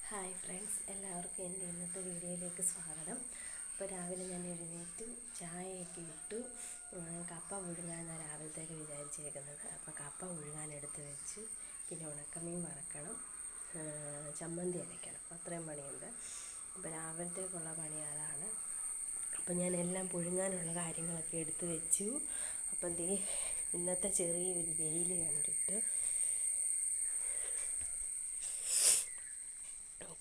Hi friends, എല്ലാവർക്കും എൻ്റെ ഇന്നത്തെ വീഡിയോയിലേക്ക് സ്വാഗതം. അപ്പോൾ രാവിലെ ഞാൻ എഴുന്നേറ്റ് ചായയൊക്കെ ഇട്ടു. കപ്പ പുഴുങ്ങാനാണ് രാവിലത്തേക്ക് വിചാരിച്ചേക്കുന്നത്. അപ്പോൾ കപ്പ പുഴുങ്ങാൻ എടുത്ത് വെച്ച്, പിന്നെ ഉണക്കമീൻ വറക്കണം, ചമ്മന്തി അരയ്ക്കണം. അത്രയും പണിയുണ്ട്. അപ്പോൾ രാവിലത്തേക്കുള്ള പണി അതാണ്. അപ്പോൾ ഞാൻ എല്ലാം പുഴുങ്ങാനുള്ള കാര്യങ്ങളൊക്കെ എടുത്ത് വെച്ചു. അപ്പം ഇന്നത്തെ ചെറിയൊരു വെയിൽ കണ്ടിട്ട്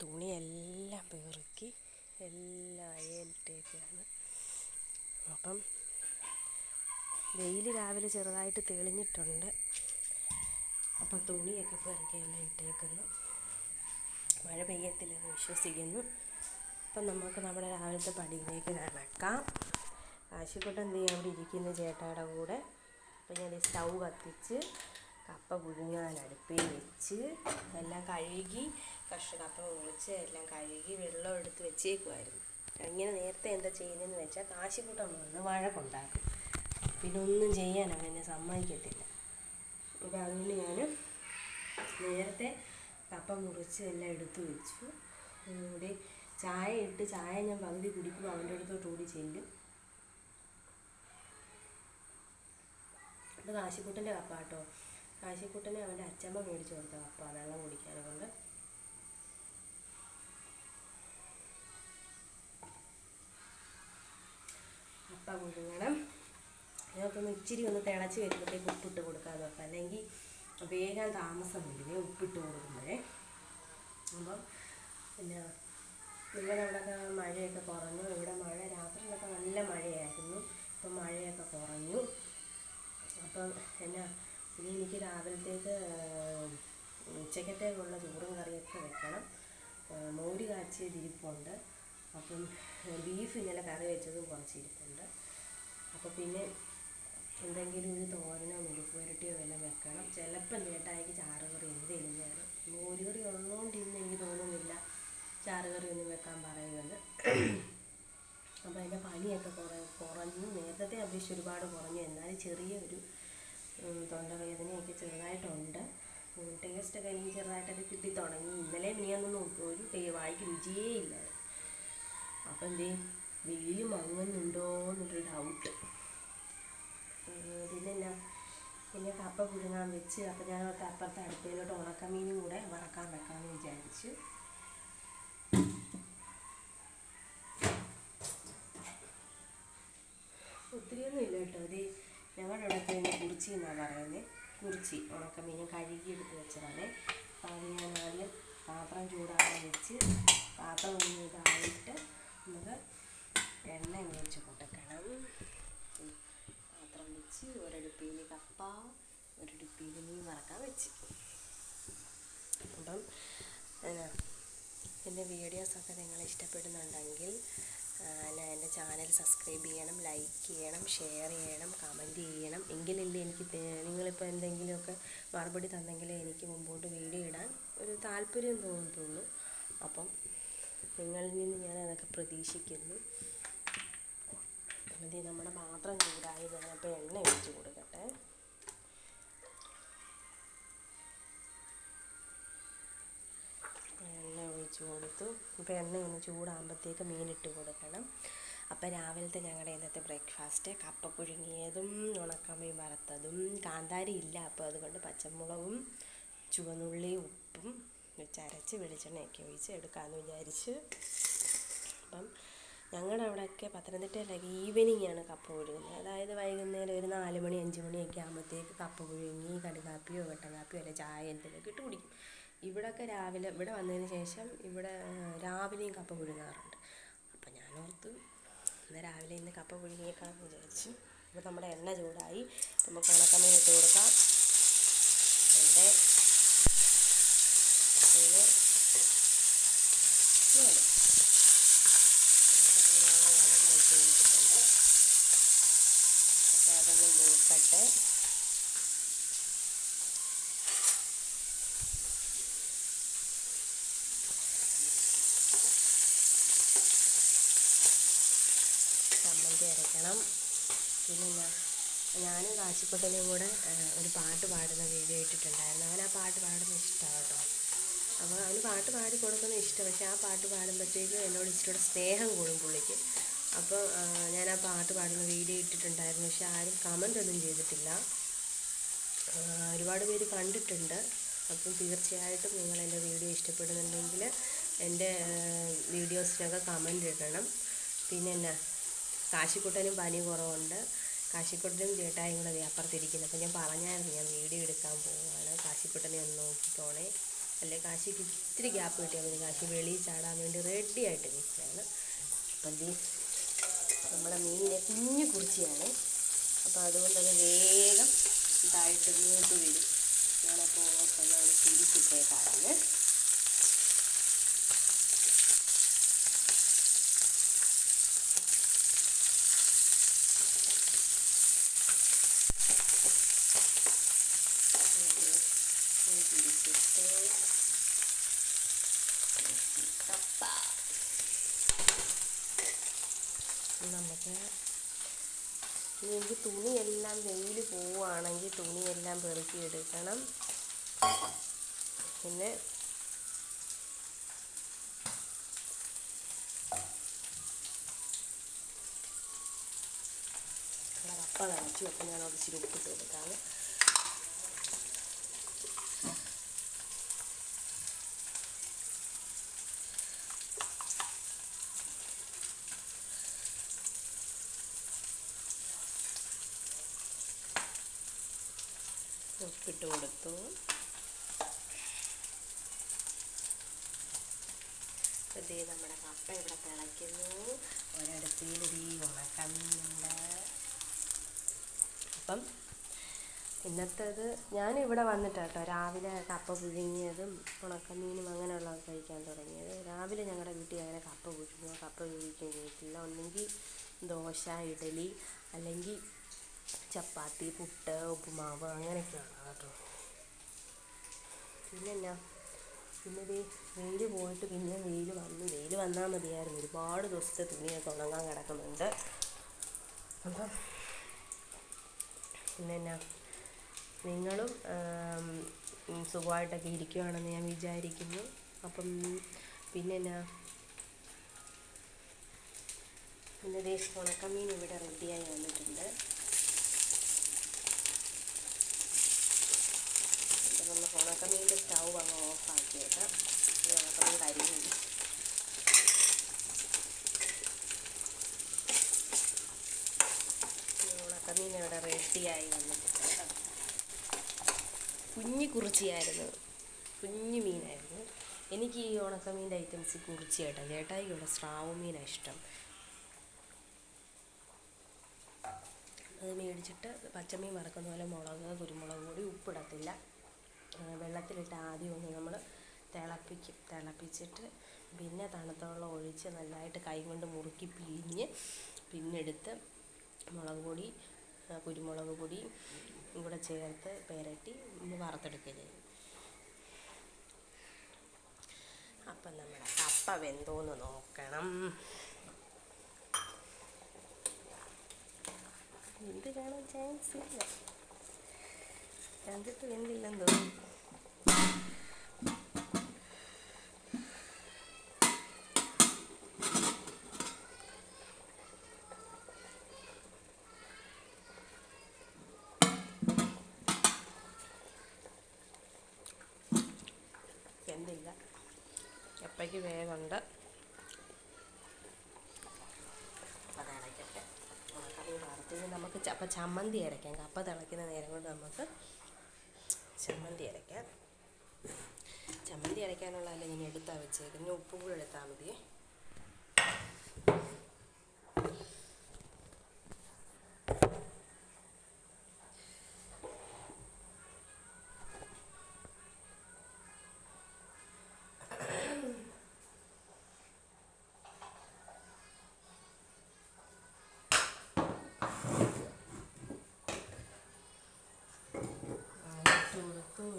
തുണിയെല്ലാം പെറുക്കി എല്ലാം അയലിട്ടേക്കാണ്. അപ്പം വെയിൽ രാവിലെ ചെറുതായിട്ട് തെളിഞ്ഞിട്ടുണ്ട്. അപ്പം തുണിയൊക്കെ പെറുക്കി എല്ലാം ഇട്ടേക്കുന്നു. മഴ പെയ്യത്തില്ലെന്ന് വിശ്വസിക്കുന്നു. അപ്പം നമുക്ക് നമ്മുടെ രാവിലത്തെ പടിയിലേക്ക് നടക്കാം. ആശുപത്രി അവിടെ ഇരിക്കുന്ന ചേട്ടായുടെ കൂടെ. അപ്പം ഞാൻ സ്റ്റൗ കത്തിച്ച് കപ്പ പുഴുങ്ങാൻ അടുപ്പിൽ വെച്ച് എല്ലാം കഴുകി കപ്പ മുറിച്ച് എല്ലാം കഴുകി വെള്ളം എടുത്ത് വെച്ചേക്കുമായിരുന്നു. ഇങ്ങനെ നേരത്തെ എന്താ ചെയ്യുന്നതെന്ന് വെച്ചാൽ കാശിക്കൂട്ടം വന്ന് വഴക്കുണ്ടാക്കും. പിന്നെ ഒന്നും ചെയ്യാൻ അവനെ സമ്മതിക്കത്തില്ല. അപ്പോൾ അതുകൊണ്ട് ഞാൻ നേരത്തെ കപ്പ മുറിച്ച് എല്ലാം എടുത്ത് വെച്ചു. ഇവിടെ ചായ ഞാൻ പകുതി കുടിക്കുമ്പോൾ അവൻ്റെ അടുത്തോട്ട് ഓടി ചെല്ലും. അത് കാശിക്കൂട്ടൻ്റെ കപ്പ കേട്ടോ. കാശിക്കൂട്ടനെ അവൻ്റെ അച്ചമ്മ മേടിച്ച് കൊടുത്ത കപ്പ, വെള്ളം കുടിക്കാനെ കൊണ്ട്. കപ്പ പുഴുങ്ങണം. ഞങ്ങൾക്കൊന്ന് ഇച്ചിരി ഒന്ന് തിളച്ച് വരുമ്പോഴത്തേക്ക് ഉപ്പിട്ട് കൊടുക്കാമെന്ന് വെക്കാം, അല്ലെങ്കിൽ വേഗം താമസം വരുമേ ഉപ്പിട്ട് കൊടുക്കുമ്പോഴേ. അപ്പം പിന്നെ നിങ്ങളുടെ അവിടെയൊക്കെ മഴയൊക്കെ കുറഞ്ഞു. ഇവിടെ മഴ രാത്രിയിലൊക്കെ നല്ല മഴയായിരുന്നു. ഇപ്പം മഴയൊക്കെ കുറഞ്ഞു. അപ്പം ഇനി എനിക്ക് രാവിലത്തേക്ക് ഉച്ചക്കത്തേക്കുള്ള ചോറും കറിയൊക്കെ വെക്കണം. മോര് കാച്ചിയത് ഇരിപ്പുണ്ട്. അപ്പം ബീഫ് ഇന്നലെ കറി വെച്ചതും കുറച്ച് ഇരിപ്പുണ്ട്. അപ്പോൾ പിന്നെ എന്തെങ്കിലും ഒരു തോരനോ മെഴുക്ക് പുരട്ടിയോ എല്ലാം വെക്കണം. ചിലപ്പം ചേട്ടായിക്ക് ചാറുകറി എന്തെങ്കിലും വേണം. മോര് കറി ഉള്ളതുകൊണ്ട് ഇന്ന് എനിക്ക് തോന്നുന്നില്ല ചാറുകറി ഒന്നും വെക്കാൻ പറയുമെന്ന്. അപ്പോൾ അതിൻ്റെ പനിയൊക്കെ കുറഞ്ഞു. നേരത്തെ അപേക്ഷിച്ച് ഒരുപാട് കുറഞ്ഞു. എന്നാലും ചെറിയൊരു തൊണ്ടവേദനയൊക്കെ ചെറുതായിട്ടുണ്ട്. ടേസ്റ്റൊക്കെ എനിക്ക് ചെറുതായിട്ടൊക്കെ കിട്ടി തുടങ്ങി. ഇന്നലെ മിനിയൊന്നും ഒരു വായിക്ക് രുചിയേ ഇല്ലായിരുന്നു. അപ്പം വെയിൽ മങ്ങുന്നുണ്ടോ എന്നൊരു ഡൗട്ട്. പിന്നെ കപ്പ പുഴുങ്ങാൻ വെച്ച്. അപ്പം ഞാൻ അപ്പുറത്തെ അടുപ്പിലോട്ട് ഉണക്കമീനും കൂടെ വറക്കാൻ വെക്കാമെന്ന് വിചാരിച്ചു. ഒത്തിരിയൊന്നും ഇല്ല കേട്ടോ. ഞങ്ങളുടെ ഇവിടെയൊക്കെ ഇന്ന് കുറിച്ചി എന്നാണ് പറയുന്നത്. കുറിച്ചി ഉണക്കമീൻ കഴുകി എടുത്ത് വെച്ചതാണ്. അപ്പോൾ അത് ഞാൻ ആദ്യം പാത്രം ചൂടാകാൻ വെച്ച്, പാത്രം ഒന്ന് ഇതായിട്ട് നമുക്ക് എണ്ണ ഒഴിച്ച് കൊടുക്കണം. പാത്രം വെച്ച് ഒരടുപ്പിൽ കപ്പ, ഒരടുപ്പിൽ മീൻ വറക്കാൻ വെച്ച്. അപ്പം എൻ്റെ വീഡിയോസൊക്കെ നിങ്ങൾ ഇഷ്ടപ്പെടുന്നുണ്ടെങ്കിൽ എൻ്റെ ചാനൽ സബ്സ്ക്രൈബ് ചെയ്യണം, ലൈക്ക് ചെയ്യണം, ഷെയർ ചെയ്യണം, കമൻറ്റ് ചെയ്യണം. എങ്കിലല്ലേ എനിക്ക് നിങ്ങളിപ്പോൾ എന്തെങ്കിലുമൊക്കെ മറുപടി തന്നെങ്കിലേ എനിക്ക് മുമ്പോട്ട് വീഡിയോ ഇടാൻ ഒരു താല്പര്യം തോന്നുള്ളൂ. അപ്പം നിങ്ങളിൽ നിന്ന് ഞാൻ അതൊക്കെ പ്രതീക്ഷിക്കുന്നു. നമ്മുടെ പാത്രം ചൂടായി. ഞാനപ്പോൾ എണ്ണ ഒഴിച്ച് കൊടുക്കട്ടെ. എണ്ണ ഒഴിച്ച് കൊടുത്തു. ഇപ്പോൾ എണ്ണ ഒന്ന് ചൂടാകുമ്പോഴത്തേക്ക് മീനിട്ട് കൊടുക്കണം. അപ്പോൾ രാവിലത്തെ ഞങ്ങളുടെ ഇന്നത്തെ ബ്രേക്ക്ഫാസ്റ്റ് കപ്പ പുഴുങ്ങിയതും ഉണക്കമീൻ വറുത്തതും. കാന്താരി ഇല്ല, അപ്പോൾ അതുകൊണ്ട് പച്ചമുളകും ചുവന്നുള്ളി ഉപ്പും വെച്ചരച്ച് വെളിച്ചെണ്ണയൊക്കെ ഒഴിച്ച് എടുക്കാമെന്ന് വിചാരിച്ച്. അപ്പം ഞങ്ങളുടെ അവിടെയൊക്കെ പത്തനംതിട്ടയിലൊക്കെ ഈവനിങ്ങാണ് കപ്പ പുഴുങ്ങുന്നത്. അതായത് വൈകുന്നേരം ഒരു 4 മണി 5 മണിയൊക്കെ ആകുമ്പോഴത്തേക്ക് കപ്പ പുഴുങ്ങി കടുകാപ്പിയോ കട്ടൻ കാപ്പിയോ അല്ലെ ചായ എന്തെങ്കിലുമൊക്കെ ഇട്ട് കുടിക്കും. ഇവിടെയൊക്കെ രാവിലെ ഇവിടെ വന്നതിന് ശേഷം ഇവിടെ രാവിലെയും കപ്പ പുഴുങ്ങാറുണ്ട്. അപ്പം ഞാൻ ഓർത്തു രാവിലെ ഇന്ന് കപ്പ പുഴുങ്ങിയേക്കാമെന്ന് വിചാരിച്ചു. അപ്പോൾ നമ്മുടെ എണ്ണ ചൂടായി. നമുക്ക് ഉണക്കമീൻ ഇട്ട് കൊടുക്കാം. എൻ്റെ ഒഴിച്ച് കൊടുത്തിട്ടുണ്ട്. അപ്പോൾ അതൊന്ന് മൂക്കട്ടെ. ചമ്മന്തി അരയ്ക്കണം. പിന്നെ ഞാനും കാശിക്കുട്ടനും കൂടെ ഒരു പാട്ട് പാടുന്ന വീഡിയോ ഇട്ടിട്ടുണ്ടായിരുന്നു. അവൻ ആ പാട്ട് പാടുന്ന ഇഷ്ടമാണ് കേട്ടോ. അപ്പോൾ അവന് പാട്ട് പാടി കൊടുക്കുന്നത് ഇഷ്ടം. പക്ഷേ ആ പാട്ട് പാടുമ്പോഴത്തേക്കും എന്നോട് ഇച്ചിരി സ്നേഹം കൂടും പുള്ളിക്ക്. അപ്പോൾ ഞാൻ ആ പാട്ട് പാടുന്ന വീഡിയോ ഇട്ടിട്ടുണ്ടായിരുന്നു. പക്ഷെ ആരും കമൻ്റ് ഒന്നും ചെയ്തിട്ടില്ല. ഒരുപാട് പേര് കണ്ടിട്ടുണ്ട്. അപ്പം തീർച്ചയായിട്ടും നിങ്ങൾ എൻ്റെ വീഡിയോ ഇഷ്ടപ്പെടുന്നുണ്ടെങ്കിൽ എൻ്റെ വീഡിയോസിനൊക്കെ കമൻ്റ് ഇടണം. പിന്നെ എന്നാ, കാശിക്കുട്ടനും പനി കുറവുണ്ട്. കാശിക്കുട്ടനും ചേട്ടായും കൂടെ അതേ അപ്പുറത്തിരിക്കുന്നു. അപ്പോൾ ഞാൻ പറഞ്ഞായിരുന്നു ഞാൻ വീഡിയോ എടുക്കാൻ പോവുകയാണ്, കാശിക്കുട്ടനെ ഒന്ന് നോക്കിക്കോണേ. അല്ലെ കാശിക്ക് ഇത്തിരി ഗ്യാപ്പ് കിട്ടിയാൽ മതി. കാശി വെളിയിൽ ചാടാൻ വേണ്ടി റെഡി ആയിട്ട് നിൽക്കുകയാണ്. അപ്പം നമ്മളെ മീനിനെ കുഞ്ഞു കുറിച്ചിയാണ്. അപ്പോൾ അതുകൊണ്ടത് വേഗം ഇതായിട്ട് മൂത്ത് വരും. ഞാനപ്പോൾ ഓർത്തൊന്ന് തിരിച്ചിട്ടേക്കാണ്. നമുക്ക് എനിക്ക് തുണിയെല്ലാം വെയിൽ പോവുകയാണെങ്കിൽ തുണിയെല്ലാം പെറുക്കി എടുക്കണം. പിന്നെ കപ്പ നനച്ചു. അപ്പം ഞാൻ ഇച്ചിരി ഉപ്പിട്ട് കൊടുക്കാണ്. ഉപ്പിട്ട് കൊടുത്തു. ഇതേ നമ്മുടെ കപ്പ ഇവിടെ തിളയ്ക്കുന്നു. ഒരിടത്തിൽ ഉണക്കമീനുണ്ട്. അപ്പം ഇന്നത്തേത് ഞാനിവിടെ വന്നിട്ടാട്ടോ രാവിലെ കപ്പ പുഴുങ്ങിയതും ഉണക്കമീനും അങ്ങനെയുള്ളത് കഴിക്കാൻ തുടങ്ങിയത്. രാവിലെ ഞങ്ങളുടെ വീട്ടിൽ അങ്ങനെ കപ്പ പുഴുങ്ങുകയോ കപ്പ വേവിക്കുകയോ ചെയ്തിട്ടില്ല. ഒന്നെങ്കിൽ ദോശ, ഇഡലി, അല്ലെങ്കിൽ ചപ്പാത്തി, പുട്ട്, ഉപ്പുമാവ് അങ്ങനെയൊക്കെയാണ് കേട്ടോ. പിന്നെ വെയിൽ പോയിട്ട് പിന്നെ വെയിൽ വന്നാൽ മതിയായിരുന്നു. ഒരുപാട് ദിവസത്തെ തുണിയൊക്കെ ഉണങ്ങാൻ കിടക്കുന്നുണ്ട്. അപ്പം പിന്നെ നിങ്ങളും സുഖമായിട്ടൊക്കെ ഇരിക്കുകയാണെന്ന് ഞാൻ വിചാരിക്കുന്നു. അപ്പം പിന്നെ ഉണക്കമീൻ ഇവിടെ റെഡിയായി വന്നിട്ടുണ്ട്. നമുക്ക് ഉണക്കമീൻ്റെ സ്റ്റൗ അങ്ങ് ഓഫാക്കിയേക്കാം. ഉണക്കമീൻ കരിഞ്ഞു. ഉണക്കമീൻ ഇവിടെ റെഡിയായി വന്നിട്ടുണ്ട്. കുഞ്ഞു കുറിച്ചിയായിരുന്നു, കുഞ്ഞു മീനായിരുന്നു. എനിക്ക് ഈ ഉണക്കമീൻ്റെ ഐറ്റംസ് കുറിച്ചിയായിട്ടാണ്. ചേട്ടായിക്ക് ഇവിടെ സ്രാവ് മീനാണ് ഇഷ്ടം. അത് മേടിച്ചിട്ട് പച്ചമീൻ വറക്കുന്ന പോലെ മുളക്, കുരുമുളക് പൊടി, ഉപ്പിടത്തില്ല, വെള്ളത്തിലിട്ട് ആദ്യം ഒന്ന് നമ്മൾ തിളപ്പിച്ചിട്ട് പിന്നെ തണുത്ത വെള്ളം ഒഴിച്ച് നല്ലതായിട്ട് കൈ കൊണ്ട് മുറുക്കി പിഴിഞ്ഞ് പിന്നെടുത്ത് മുളക് പൊടി, കുരുമുളക് പൊടി കൂടെ ചേർത്ത് പെരട്ടി വറുത്തെടുക്കുക ചെയ്യും. അപ്പം നമ്മുടെ കപ്പ വെന്തോന്ന് നോക്കണം. എന്ത് കാണാൻ ചാൻസ് ഇല്ല. കണ്ടിട്ട് വെന്തില്ലെന്ന് തോന്നുന്നു. വെന്തില്ല, കപ്പയ്ക്ക് വേവുണ്ട്. അപ്പം തിളയ്ക്കട്ടെ. ഉണക്കമീൻ വറുത്ത് നമുക്ക് അപ്പം ചമ്മന്തി അരയ്ക്കാം. കപ്പ തിളയ്ക്കുന്ന നേരം കൊണ്ട് നമുക്ക് ചമ്മന്തി അരയ്ക്കാം. ചമ്മന്തി അരയ്ക്കാനുള്ളതല്ല ഞാൻ എടുത്താൽ വെച്ചേക്കുന്നത്. ഉപ്പും കൂടെ എടുത്താൽ മതിയേ.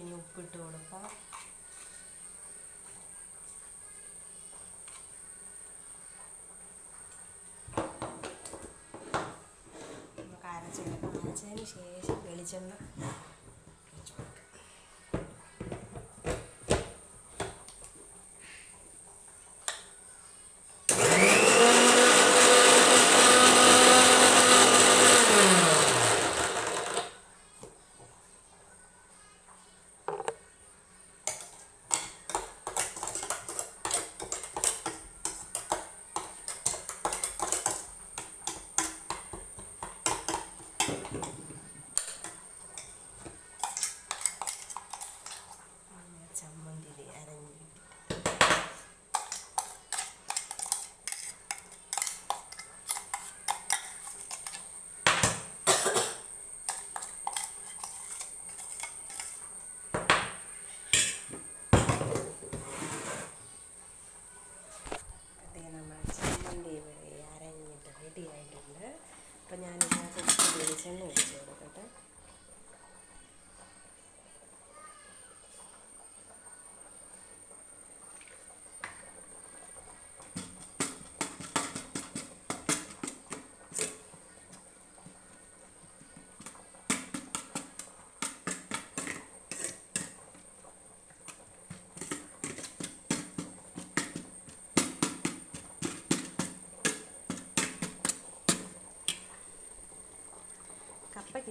ഇനി ഉപ്പിട്ട് കൊടുക്കാം. നമുക്ക് അരച്ചതിന് ശേഷം വെളിച്ചെണ്ണ ഒഴിച്ച് കൊടുക്കാം.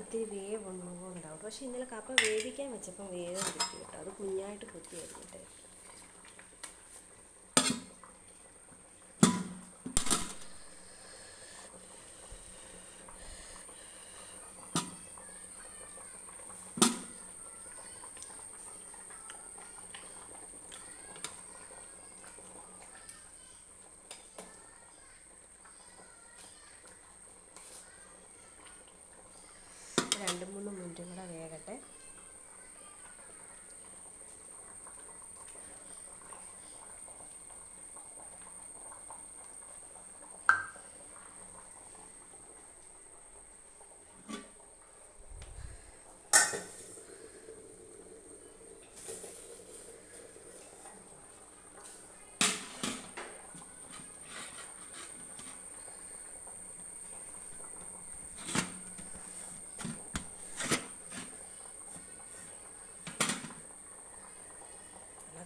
ഇത്തിരി വേവുണ്ടോ എന്ന് ഡൗട്ട്. പക്ഷേ ഇന്നലെ കപ്പ വേവിക്കാൻ വെച്ചപ്പം വേഗം കിട്ടി കേട്ടോ. അത് കുഞ്ഞായിട്ട് കൊത്തിയായിരുന്നു കേട്ടോ. രണ്ട് മൂന്ന് മിനിറ്റും കൂടെ വേകട്ടെ.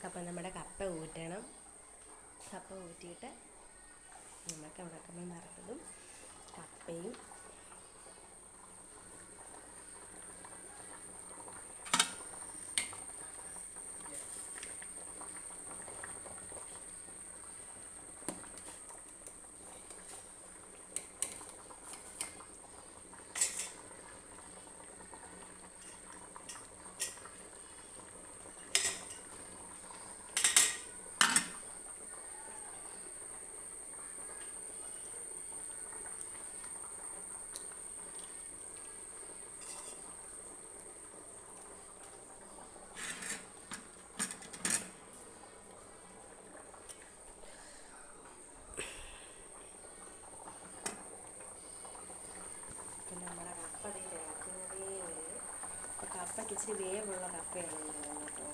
അപ്പം നമ്മുടെ കപ്പ ഊറ്റണം. കപ്പ ഊറ്റിയിട്ട് നമുക്ക് ഉണക്കമീൻ വറുത്തതും കപ്പയും കപ്പയ്ക്ക് ഇച്ചിരി വേവുള്ള കപ്പയാണെന്ന് തോന്നുന്നു കേട്ടോ.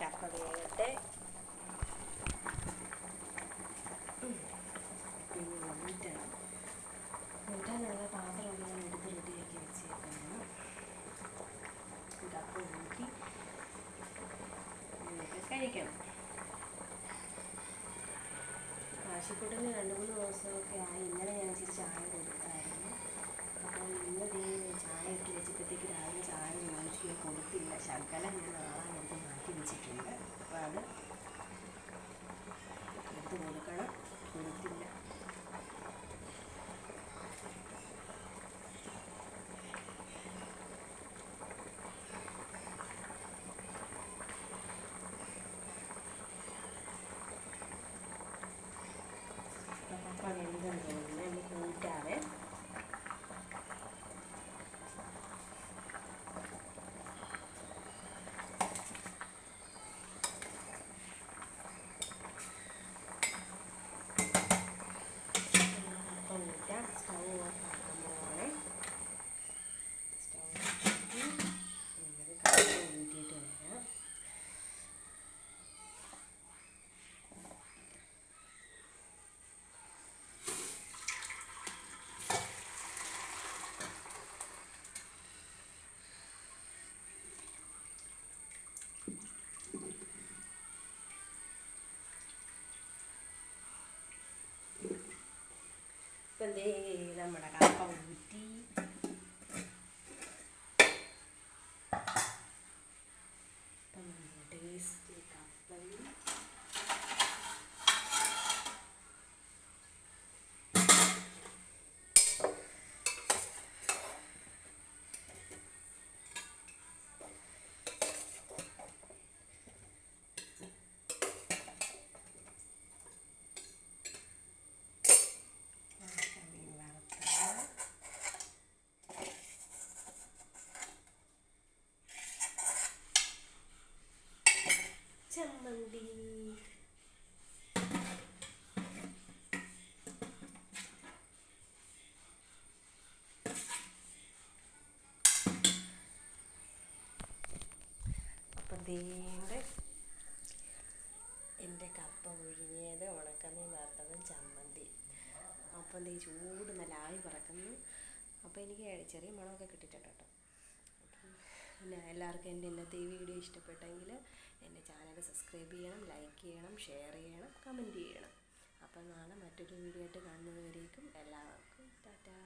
കപ്പ വേകട്ടെ. പിന്നെ ഊറ്റാനുള്ള പാത്രം ഞാൻ എടുത്ത് റെഡിയാക്കി വെച്ചേക്കുന്നു. കപ്പ ഊറ്റി നിങ്ങൾക്ക് കഴിക്കണം. കാശിക്കുട്ടന് 2-3 ദിവസമൊക്കെ ആയി. ഇന്നലെ ഞാൻ ഇച്ചിരി ചായ കൊടുത്തായിരുന്നു. അപ്പോൾ ഇന്ന് ചായ ഇട്ട് വെച്ചപ്പോഴത്തേക്ക് രാവിലെ ചായ ചോദിച്ചു കൊടുത്തില്ല. ശകലം ഞാൻ നാളെ എടുത്ത് മാറ്റി വെച്ചിട്ടുണ്ട്. അപ്പോൾ അത് എടുത്ത് കൊടുക്കണം. കൊടുത്തില്ല. കപ്പ വെന്തെന്ന് തോന്നുന്നു. നമുക്ക് ഊറ്റാവേ. കപ്പ ഊറ്റാം. സ്റ്റൗ ഓഫ് ആക്കാൻ പോവാണേ. സ്റ്റൗ ഓഫ് ആക്കി നമുക്ക് കപ്പ ഊറ്റിയിട്ട് വരാം. ഇപ്പം ദേ നമ്മുടെ കപ്പ ഊറ്റി. ഇപ്പം നമ്മുടെ ടേസ്റ്റ് കപ്പയും ചമ്മന്തി. അപ്പം ദേണ്ട് എൻ്റെ കപ്പ പുഴുങ്ങിയത്, ഉണക്കമീൻ വറുത്തതും ചമ്മന്തി. അപ്പം ദേ ചൂട് നല്ല ആവി പറക്കുന്നു. അപ്പോൾ എനിക്ക് ചെറിയ മണമൊക്കെ കിട്ടിയിട്ടുണ്ട് കേട്ടോ. പിന്നെ എല്ലാവർക്കും എൻ്റെ ഇന്നത്തെ ഈ വീഡിയോ ഇഷ്ടപ്പെട്ടെങ്കിൽ എൻ്റെ ചാനൽ സബ്സ്ക്രൈബ് ചെയ്യണം, ലൈക്ക് ചെയ്യണം, ഷെയർ ചെയ്യണം, കമൻറ്റ് ചെയ്യണം. അപ്പം നാളെ മറ്റൊരു വീഡിയോ ആയിട്ട് കാണുന്നത് വരേക്കും എല്ലാവർക്കും ടാറ്റാ.